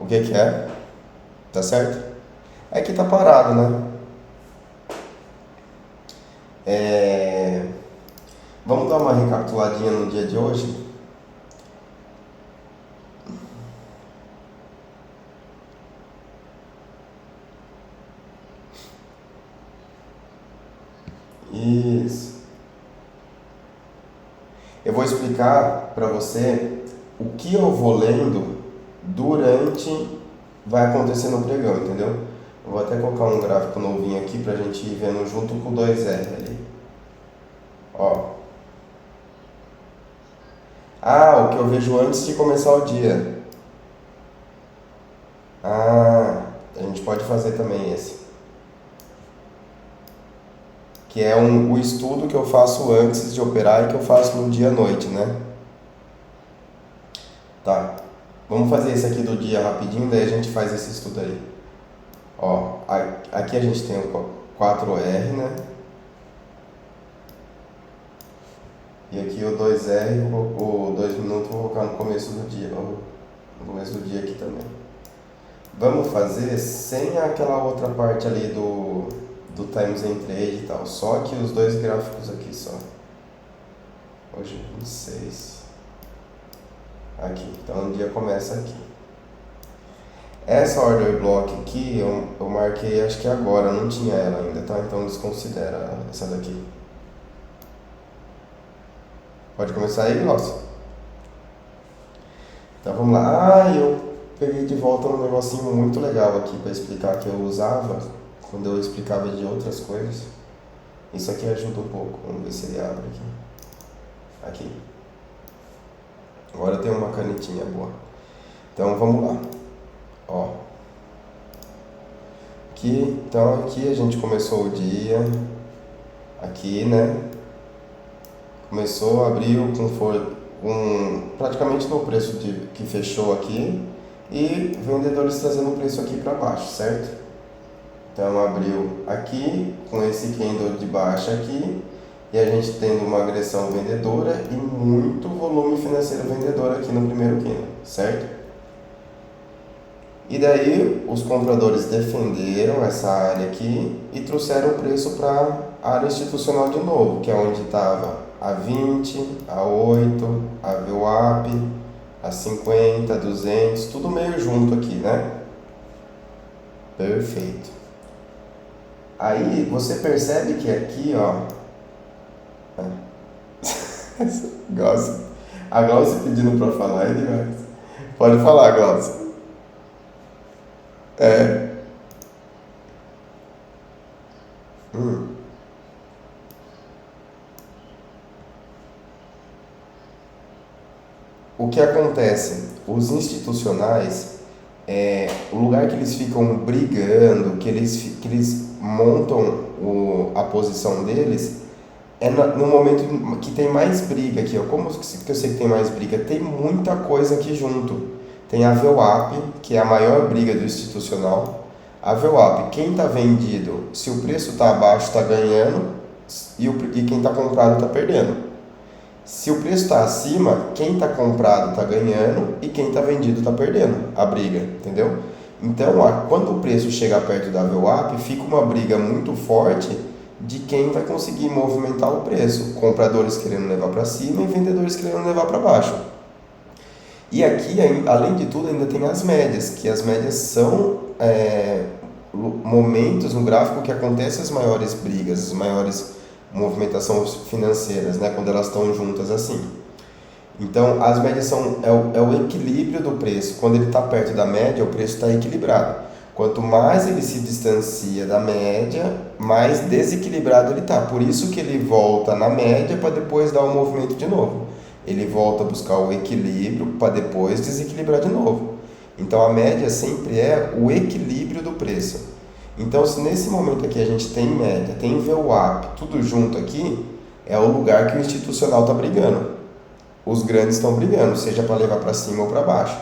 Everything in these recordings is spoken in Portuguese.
O que que é? Tá certo? É que tá parado, né? É... Vamos dar uma recapituladinha no dia de hoje? Isso. Eu vou explicar para você o que eu vou lendo durante vai acontecer no pregão, entendeu? Eu vou até colocar um gráfico novinho aqui pra gente ir vendo junto com o 2R ali. Ó. Ah, o que eu vejo antes de começar o dia. Ah, a gente pode fazer também esse. Que é o estudo que eu faço antes de operar e que eu faço no dia à noite, né? Tá. Vamos fazer esse aqui do dia rapidinho, daí a gente faz esse estudo aí. Ó, aqui a gente tem o 4R, né? E aqui o 2R, o 2 minutos, vou colocar no começo do dia. No começo do dia aqui também. Vamos fazer sem aquela outra parte ali do Times and Trade e tal. Só que os dois gráficos aqui só. Hoje 26. Aqui. Então o dia começa aqui. Essa order block aqui eu marquei acho que agora, não tinha ela ainda, tá? Então desconsidera essa daqui. Pode começar aí, Glaucio? Então vamos lá. Ah, eu peguei de volta um negocinho muito legal aqui para explicar que eu usava quando eu explicava de outras coisas. Isso aqui ajuda um pouco. Vamos ver se ele abre aqui. Aqui. Agora tem uma canetinha boa. Então vamos lá. Ó. Aqui, então aqui a gente começou o dia. Aqui, né? Começou, abriu praticamente no preço que fechou aqui e vendedores trazendo o preço aqui para baixo, certo? Então abriu aqui com esse candle de baixa aqui e a gente tendo uma agressão vendedora e muito volume financeiro vendedor aqui no primeiro candle, certo? E daí os compradores defenderam essa área aqui e trouxeram o preço para a área institucional de novo, que é onde estava a 20, a 8, a VWAP, a 50, a 200, tudo meio junto aqui, né? Perfeito. Aí você percebe que aqui, ó, Glaucio, a Glaucia pedindo para falar é demais. Pode falar, Glaucia. É. Hum. O que acontece? Os institucionais, o lugar que eles ficam brigando, que eles montam a posição deles, é no momento que tem mais briga aqui. Ó. Como que eu sei que tem mais briga? Tem muita coisa aqui junto. Tem a VWAP, que é a maior briga do institucional. A VWAP, quem está vendido, se o preço está abaixo, está ganhando, e quem está comprado está perdendo. Se o preço está acima, quem está comprado está ganhando e quem está vendido está perdendo a briga, entendeu? Então, quando o preço chega perto da VWAP, fica uma briga muito forte de quem vai conseguir movimentar o preço. Compradores querendo levar para cima e vendedores querendo levar para baixo. E aqui, além de tudo, ainda tem as médias, que as médias são momentos no gráfico que acontecem as maiores brigas, as maiores movimentações financeiras, né, quando elas estão juntas assim. Então, as médias é o equilíbrio do preço. Quando ele está perto da média, o preço está equilibrado. Quanto mais ele se distancia da média, mais desequilibrado ele está. Por isso que ele volta na média para depois dar um movimento de novo. Ele volta a buscar o equilíbrio para depois desequilibrar de novo. Então, a média sempre é o equilíbrio do preço. Então, se nesse momento aqui a gente tem média, tem VWAP, tudo junto aqui, é o lugar que o institucional está brigando. Os grandes estão brigando, seja para levar para cima ou para baixo.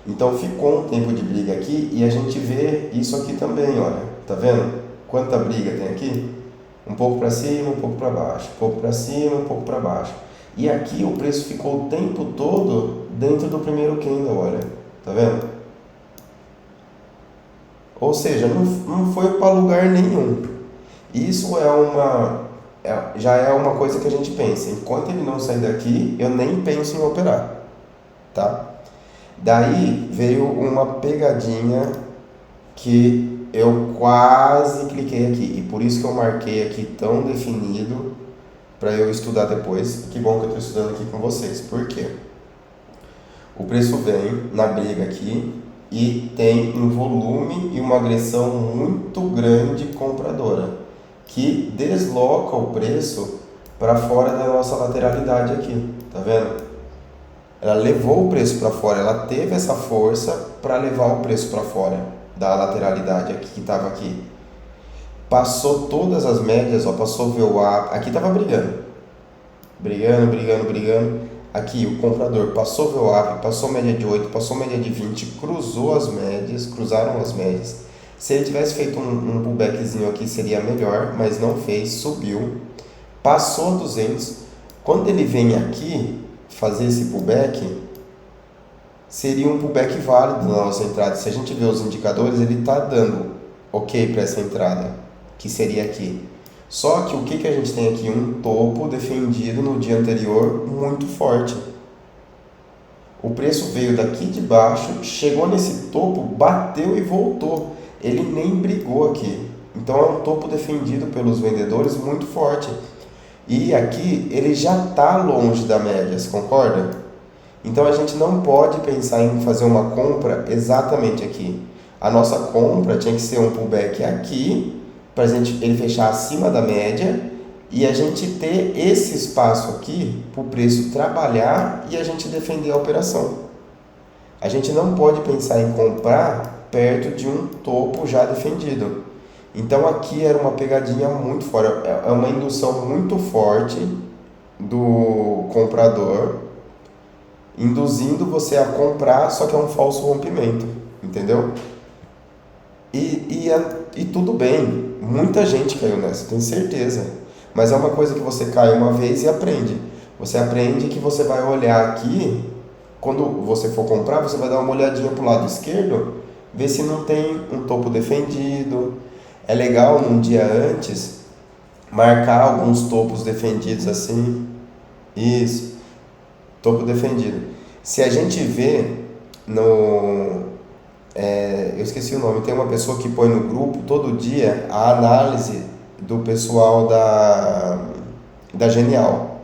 Então, ficou um tempo de briga aqui e a gente vê isso aqui também, olha. Tá vendo? Quanta briga tem aqui? Um pouco para cima, um pouco para baixo. Um pouco para cima, um pouco para baixo. E aqui o preço ficou o tempo todo dentro do primeiro candle, olha. Tá vendo? Ou seja, não foi para lugar nenhum. Isso já é uma coisa que a gente pensa. Enquanto ele não sair daqui, eu nem penso em operar, tá? Daí veio uma pegadinha que eu quase cliquei aqui. E por isso que eu marquei aqui tão definido para eu estudar depois. Que bom que eu estou estudando aqui com vocês. Por quê? O preço vem na briga aqui e tem um volume e uma agressão muito grande compradora, que desloca o preço para fora da nossa lateralidade aqui, tá vendo? Ela levou o preço para fora, ela teve essa força para levar o preço para fora da lateralidade aqui que estava aqui. Passou todas as médias, ó, passou VWAP, aqui estava brigando. Aqui o comprador passou VWAP, passou média de 8, passou média de 20, cruzaram as médias. Se ele tivesse feito um pullbackzinho aqui seria melhor, mas não fez, subiu, passou 200. Quando ele vem aqui fazer esse pullback, seria um pullback válido na nossa entrada. Se a gente ver os indicadores, ele está dando ok para essa entrada, que seria aqui. Só que o que a gente tem aqui? Um topo defendido no dia anterior muito forte. O preço veio daqui de baixo, chegou nesse topo, bateu e voltou. Ele nem brigou aqui. Então é um topo defendido pelos vendedores muito forte. E aqui ele já está longe da média, você concorda? Então a gente não pode pensar em fazer uma compra exatamente aqui. A nossa compra tinha que ser um pullback aqui, para ele fechar acima da média e a gente ter esse espaço aqui para o preço trabalhar e a gente defender a operação. A gente não pode pensar em comprar perto de um topo já defendido. Então aqui era uma pegadinha muito forte, é uma indução muito forte do comprador, induzindo você a comprar, só que é um falso rompimento, entendeu? E tudo bem, muita gente caiu nessa, tenho certeza. Mas é uma coisa que você cai uma vez e aprende. Você aprende que você vai olhar aqui, quando você for comprar, você vai dar uma olhadinha para o lado esquerdo, ver se não tem um topo defendido. É legal num dia antes marcar alguns topos defendidos assim. Isso, topo defendido. Se a gente vê eu esqueci o nome, tem uma pessoa que põe no grupo todo dia a análise do pessoal da Genial.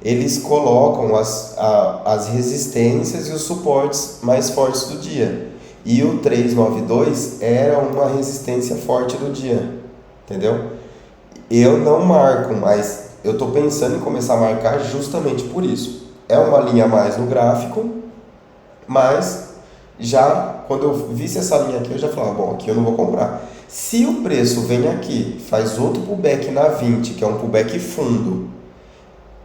Eles colocam as resistências e os suportes mais fortes do dia. E o 392 era uma resistência forte do dia, entendeu? Eu não marco, mas eu estou pensando em começar a marcar justamente por isso. É uma linha a mais no gráfico, mas já quando eu visse essa linha aqui, eu já falava, bom, aqui eu não vou comprar. Se o preço vem aqui, faz outro pullback na 20, que é um pullback fundo,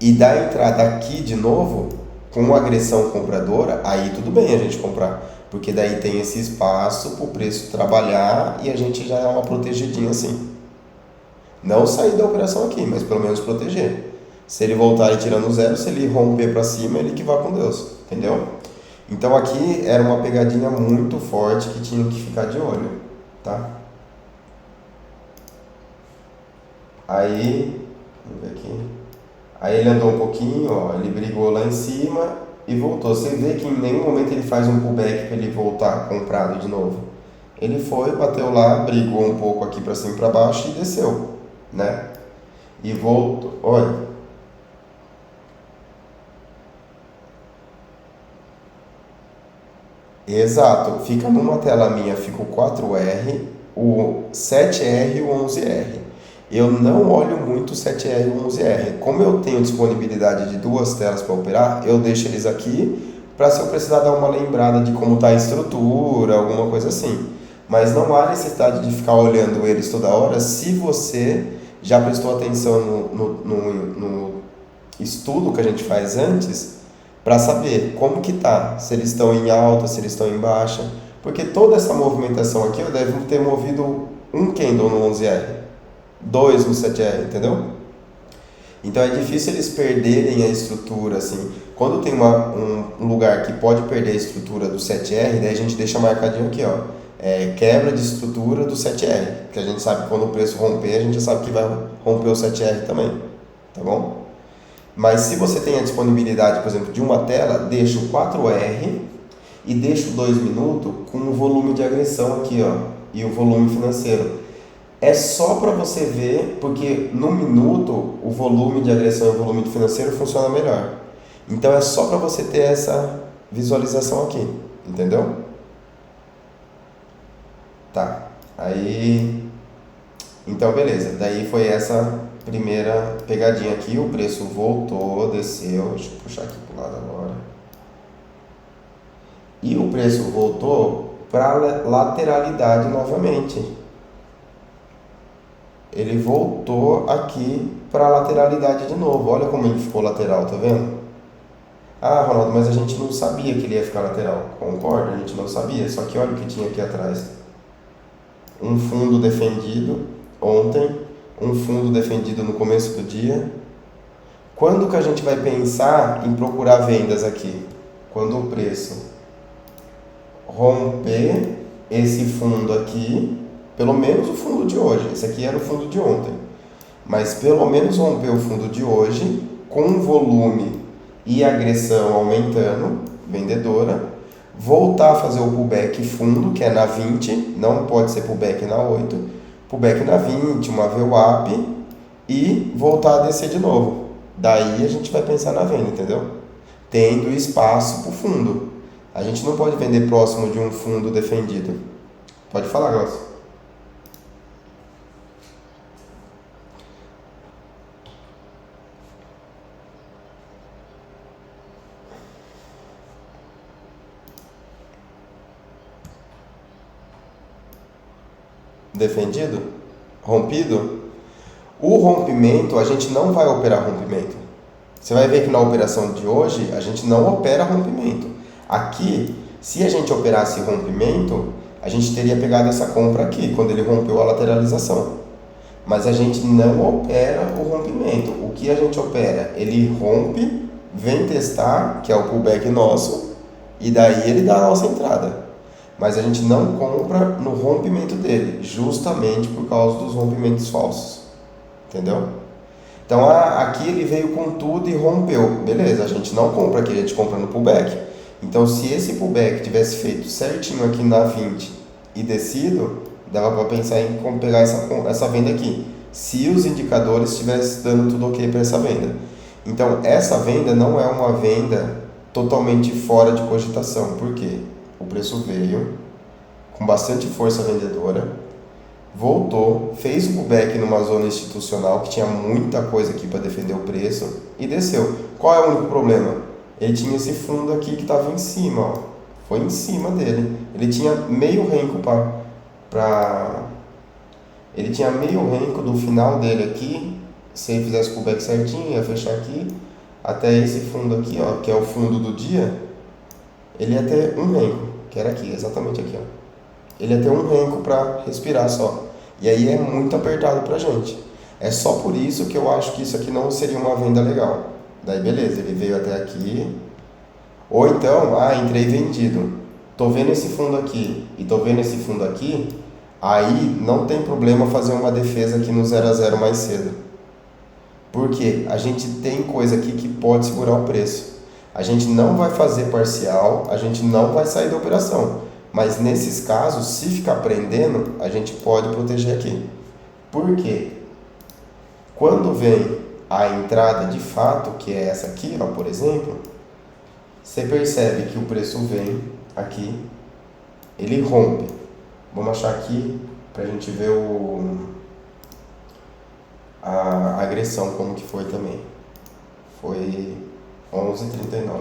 e dá entrada aqui de novo, com agressão compradora, aí tudo bem a gente comprar. Porque daí tem esse espaço para o preço trabalhar e a gente já é uma protegidinha assim. Não sair da operação aqui, mas pelo menos proteger. Se ele voltar e tirando zero, se ele romper para cima, ele que vá com Deus, entendeu? Então aqui era uma pegadinha muito forte que tinha que ficar de olho, tá? Aí, vamos ver aqui. Aí ele andou um pouquinho, ó, ele brigou lá em cima e voltou. Você vê que em nenhum momento ele faz um pullback para ele voltar comprado de novo. Ele foi, bateu lá, brigou um pouco aqui para cima e para baixo e desceu, né? E voltou, olha. Exato, fica numa tela minha, fica o 4R, o 7R e o 11R. Eu não olho muito o 7R e o 11R. Como eu tenho disponibilidade de duas telas para operar, eu deixo eles aqui para se eu precisar dar uma lembrada de como está a estrutura, alguma coisa assim. Mas não há necessidade de ficar olhando eles toda hora se você já prestou atenção no estudo que a gente faz antes, para saber como que tá, se eles estão em alta, se eles estão em baixa, porque toda essa movimentação aqui eu devo ter movido um candle no 11R, 2 no 7R, entendeu? Então é difícil eles perderem a estrutura, assim. Quando tem um lugar que pode perder a estrutura do 7R, daí a gente deixa marcadinho aqui, ó, quebra de estrutura do 7R, que a gente sabe que quando o preço romper, a gente já sabe que vai romper o 7R também, tá bom? Mas se você tem a disponibilidade, por exemplo, de uma tela, deixa o 4R e deixa o 2 minutos com o volume de agressão aqui, ó, e o volume financeiro. É só para você ver, porque no minuto o volume de agressão e o volume de financeiro funciona melhor. Então é só para você ter essa visualização aqui, entendeu? Tá, aí, então beleza, daí foi essa primeira pegadinha aqui, o preço voltou, desceu, deixa eu puxar aqui pro lado agora, e o preço voltou para lateralidade novamente, ele voltou aqui para lateralidade de novo, olha como ele ficou lateral, tá vendo? Ah, Ronaldo, mas a gente não sabia que ele ia ficar lateral, concordo, a gente não sabia, só que olha o que tinha aqui atrás. Um fundo defendido ontem, um fundo defendido no começo do dia. Quando que a gente vai pensar em procurar vendas aqui? Quando o preço romper esse fundo aqui, pelo menos o fundo de hoje, esse aqui era o fundo de ontem, mas pelo menos romper o fundo de hoje, com volume e agressão aumentando, vendedora, voltar a fazer o pullback fundo, que é na 20, não pode ser pullback na 8, pullback na 20, uma VWAP e voltar a descer de novo. Daí a gente vai pensar na venda, entendeu? Tendo espaço para o fundo. A gente não pode vender próximo de um fundo defendido. Pode falar, Glaucio. Defendido? Rompido? O rompimento, a gente não vai operar rompimento. Você vai ver que na operação de hoje, a gente não opera rompimento. Aqui, se a gente operasse rompimento, a gente teria pegado essa compra aqui, quando ele rompeu a lateralização. Mas a gente não opera o rompimento. O que a gente opera? Ele rompe, vem testar, que é o pullback nosso, e daí ele dá a nossa entrada. Mas a gente não compra no rompimento dele, justamente por causa dos rompimentos falsos. Entendeu? Então aqui ele veio com tudo e rompeu. Beleza, a gente não compra aqui, a gente compra no pullback. Então se esse pullback tivesse feito certinho aqui na 20 e descido, dava para pensar em como pegar essa venda aqui. Se os indicadores estivessem dando tudo ok para essa venda. Então essa venda não é uma venda totalmente fora de cogitação. Por quê? O preço veio com bastante força vendedora, voltou, fez o pullback numa zona institucional que tinha muita coisa aqui para defender o preço e desceu. Qual é o único problema? Ele tinha esse fundo aqui que estava em cima, ó. Foi em cima dele. Ele tinha meio renco ele tinha meio renco do final dele aqui. Se ele fizesse o pullback certinho, ia fechar aqui até esse fundo aqui, ó, que é o fundo do dia. Ele ia ter um renco, que era aqui, exatamente aqui, ó. Ele ia ter um renco para respirar só. E aí é muito apertado pra gente. É só por isso que eu acho que isso aqui não seria uma venda legal. Daí beleza, ele veio até aqui. Ou então, entrei vendido. Tô vendo esse fundo aqui e tô vendo esse fundo aqui. Aí não tem problema fazer uma defesa aqui no 0 a 0 mais cedo. Porque a gente tem coisa aqui que pode segurar o preço. A gente não vai fazer parcial, a gente não vai sair da operação. Mas nesses casos, se ficar prendendo, a gente pode proteger aqui. Por quê? Quando vem a entrada de fato, que é essa aqui, ó, por exemplo, você percebe que o preço vem aqui, ele rompe. Vamos achar aqui para a gente ver a agressão como que foi também. Foi 11,39.